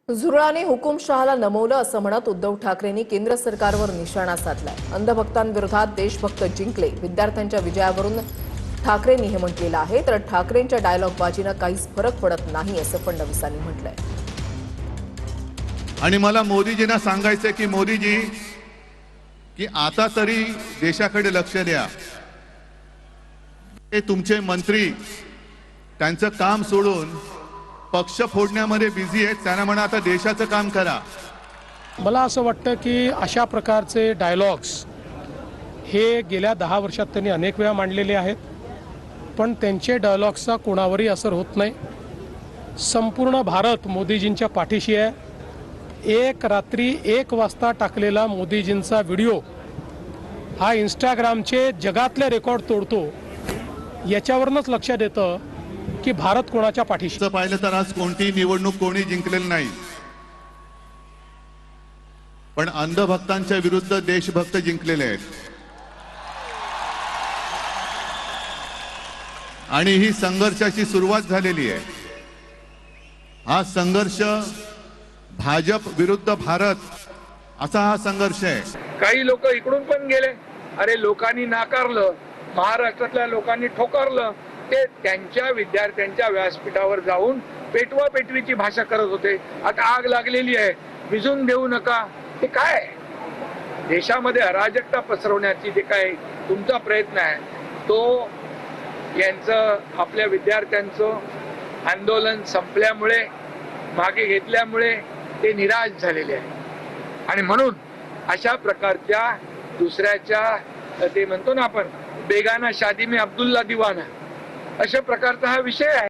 झुरळाने हुकुमशहाला नमवलं असं म्हणत उद्धव ठाकरेंनी केंद्र सरकारवर निशाणा साधलाय। अंधभक्तांविरोधात देशभक्त जिंकले, विद्यार्थ्यांच्या विजयावरून ठाकरेंनी हे म्हटलेलं आहे। तर ठाकरेंच्या डायलॉगबाजीनं काहीच फरक पडत नाही असं फडणवीसांनी म्हटलंय। आणि मला मोदीजींना सांगायचंय की मोदीजी की आता तरी देशाकडे लक्ष द्या। हे तुमचे मंत्री त्यांचं काम सोडून पक्ष फोडण्यामध्ये बिझी आहेत, त्यांना म्हणा आता देशाचं काम करा। मला असं वाटतं की अशा प्रकारचे डायलॉग्स हे गेल्या 10 वर्षात त्यांनी अनेक वेळा मांडलेले आहेत, पण त्यांचे डायलॉग्सचा कोणावरही असर होत नाही। संपूर्ण भारत मोदीजींच्या पाठीशी आहे। एक रात्री 1 वाजता टाकलेला मोदीजींचा व्हिडिओ हा इंस्टाग्रामचे जगातले रेकॉर्ड तोडतो। याच्यावरूनच लक्षात येतं की भारत कोणाच्या पाठीशी। पाहिलं तर आज कोणतीही निवडणूक कोणी जिंकलेली नाही, पण अंधभक्तांच्या विरुद्ध देशभक्त जिंकलेले आहेत। आणि ही संघर्षाची सुरुवात झालेली आहे। हा संघर्ष भाजप विरुद्ध भारत असा हा संघर्ष आहे। काही लोक इकडून पण गेले, अरे लोकांनी नाकारलं, महाराष्ट्रातल्या लोकांनी ठोकरलं, ते त्यांच्या विद्यार्थ्यांच्या व्यासपीठावर जाऊन पेटवा पेटवीची भाषा करत होते। आता आग लागलेली आहे, विझून देऊ नका, ते काय देशामध्ये अराजकता पसरवण्याची जे काय तुमचा प्रयत्न आहे तो यांचं आपल्या विद्यार्थ्यांचं आंदोलन संपल्यामुळे मागे घेतल्यामुळे ते निराश झालेले आहे। आणि म्हणून अशा प्रकारच्या दुसऱ्याच्या ते म्हणतो ना आपण बेगाना शादी में अब्दुल्ला दिवाना अशा प्रकारचा हा विषय आहे।